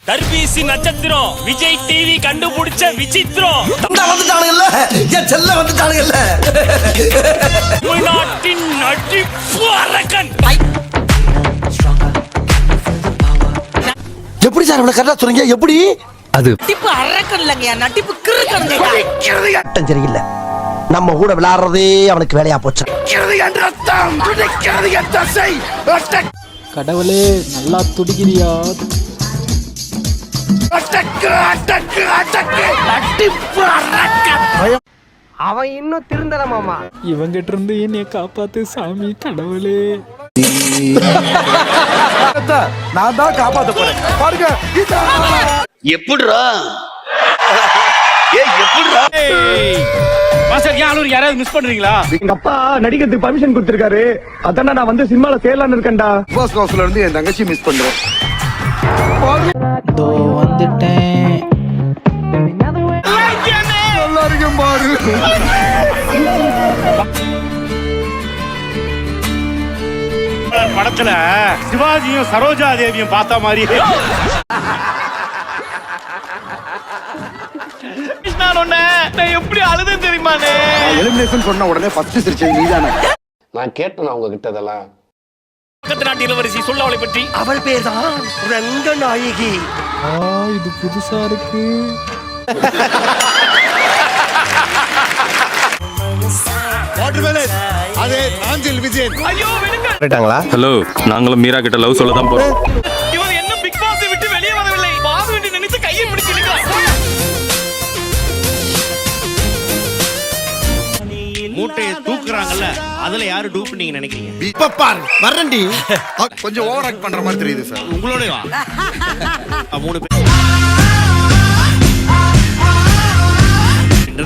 தர்பீசி நட்சத்திரம் விஜய் டிவி கண்டுபிடிச்ச விசித்திரம். வந்துட்டானுங்கல்ல, என் செல்ல வந்துட்டானுங்கல்ல. தமிழ்நாட்டின் நடிப்பு அரக்கன். எப்படி சார் இவ்வளவு கரெக்டா சொல்றீங்க? எப்படி அது நட்டிப்பு அரக்கன் இல்லைங்க, நட்டிப்பு கிறுக்கன். சரியில்லை, நம்ம கூட விளையாடுறதே அவனுக்கு வேலையா போச்சு. கடவுளே நல்லா துடிக்கிறியா? அவன் இன்னும் திருந்தல மாமா. இவங்கிட்ட இருந்து என்னைய காப்பாத்து சாமி கடவுளே. நான் தான் காப்பாத்த போறேன் பாருங்க. எப்படிரா யாராவது மிஸ் பண்றீங்களா? எங்க அப்பா நடிக்கிறதுக்கு பர்மிஷன் கொடுத்திருக்காரு. அதான் நான் வந்து சினிமால சேரலான்னு இருக்கேன்டா. பாஸ் ஹவுஸ்ல இருந்து என் தங்கச்சி மிஸ் பண்றேன். இதோ வந்துட்டேன். எல்லாருக்கும் பாரு. படத்துல சிவாஜியும் சரோஜா தேவியும் பார்த்த மாதிரி எப்படி அழுது தெரியுமானே? எலிமினேஷன் சொன்ன உடனே ஃபர்ஸ்ட் சிரிச்சது நீதானே? நான் கேட்டேன் அவங்க கிட்ட இதெல்லாம். பக்கத்து நாட்டு இளவரசி சொல்ல அவளை பற்றி. அவள் பேர்தான் ரங்கநாயகி. இது புதுசா இருக்கு. ஹலோ, நாங்களும் மீரா கிட்ட லவ் சொல்ல தான் போறோம். இவன் என்ன பிக் பாஸ் விட்டு வெளியே வரவில்லை. பாஸ் என்று நினைத்து கையை பிடிச்சு இழுக்கிறான். மூட்டையை தூக்குறாங்கல்ல, அதுல யாரு டூப் நீங்க நினைக்கிறீங்க? இப்ப பாரு வரண்டி. கொஞ்சம் ஓவர் ஆக்ட் பண்ற மாதிரி தெரியுது சார். உங்களோட வா. 3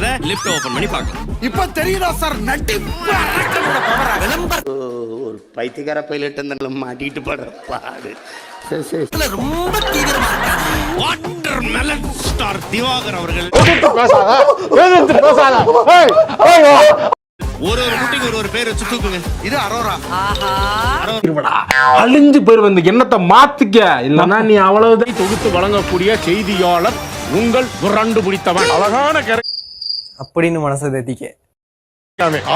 பேர் லிஃப்ட் ஓபன் பண்ணி பார்க்கலாம். இப்ப தெரியுதா சார் நடிப்பு அரக்கனோட பவர்? விளம்பர ஒரு பைத்தியக்கார பைலட் அந்த மாட்டிட்டு படுற பாடு ரொம்ப தீவிரமா இருக்காங்க. வாட்டர் மெலன் ஸ்டார் திவாகர் அவர்கள் ஒரு முட்டைக்கு ஒரு பேர் வச்சு தூக்குங்க. இது அரோரா. அழிஞ்சு போயிருவ எண்ணத்தை மாத்திக்க, இல்லன்னா நீ அவ்வளவுதான். தொகுத்து வழங்கக்கூடிய செய்தியாளர் உங்கள் புரண்டு பிடித்தவன். அழகான அப்படின்னு மனசை தேத்திக்க.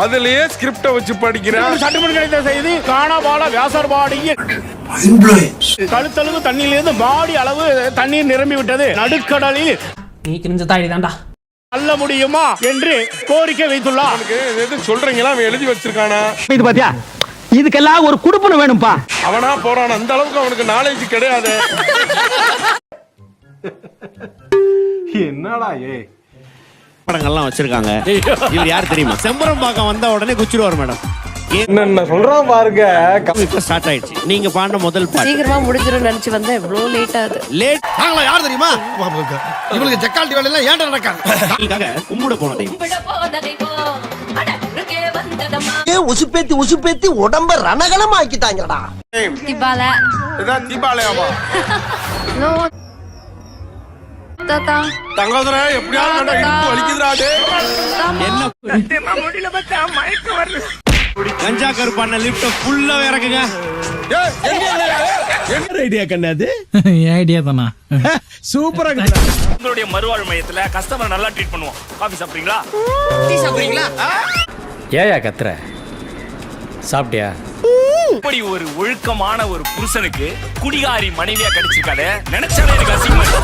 அதுலயே ஸ்கிரிப்ட வச்சு படிக்கிறேன். சட்டமன்ற கிடைத்த செய்தி காணாபால வியாசர்பாடியில் கழுத்தளவு தண்ணீரிலிருந்து பாடி அளவு தண்ணீர் நிரம்பி விட்டது. நடுக்கடலில் நீ கிரிஞ்ச தாடி தாண்டா. அல்ல முடியுமா என்று கோரிக்கை வைத்துள்ளார். எது சொல்றீங்களா? அவன் எழுதி வச்சிருக்கானா? இது பாத்தியா, இதுக்கெல்லாம் ஒரு குடுப்பன வேணும்பா. அவனா போறான், அந்த அளவுக்கு அவனுக்கு நாலேஜ் கிடையாது. என்னடா படங்கள்லாம் வச்சிருக்காங்க. இவர் யார் தெரியுமா? செம்பரம்பாக்கம் வந்த உடனே குச்சிடுவார் மேடம். என்ன சொல்றான் பாருங்க. இப்ப ஸ்டார்ட் ஆயிடுச்சு. நீங்க பாடின முதல் பாட்டு சீக்கிரமா முடிஞ்சிரும் நினைச்சு வந்தேன். எவ்வளவு லேட் ஆகுது. லேட் நாங்களா யார் தெரியுமா? இவங்களுக்கு ஜக்கால்டி வேலை எல்லாம் ஏன்டா நடக்காது? கும்பிட போனதே உசுப்பேத்தி உசுப்பேத்தி உடம்ப ரணகலம் ஆக்கிட்டாங்கடா. திபால இதான் தீபாவளியாமா? நோ தாத்தா தங்கோதர எப்படியாவது வலிக்குதுராடே. கஞ்சா கருப்பான லிப்ட ஃபுல்லா இறக்குங்க. என்ன ஐடியா கண்ணாது? என் ஐடியா தானா? சூப்பரா. உங்களுடைய மறுவாழ்வு மையத்துல கஸ்டமர் நல்லா ட்ரீட் பண்ணுவோம். காபி சாப்பிடுறீங்களா? டீ சாப்பிடுறீங்களா? ஏயா கத்துற? சாப்பிட்டியா? இப்படி ஒரு ஒழுக்கமான ஒரு புருஷனுக்கு குடிகாரி மனைவியா கிடைச்சிருக்காரு. நினைச்சாலே எனக்கு அசிங்கமா இருக்கு.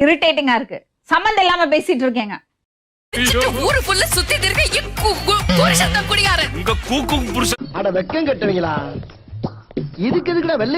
இரிட்டேட்டிங்கா இருக்கு. சம்பந்தம் இல்லாம பேசிட்டு இருக்கேங்க. ஊரு ஃபுல்லா சுத்திட்டு இருக்க புருஷன் தான் குடிகாரன். உங்க கூக்கும் புருஷன். அட வெக்கம் கட்டுவீங்களா? இதுக்கு எதுக்குடா வெள்ளை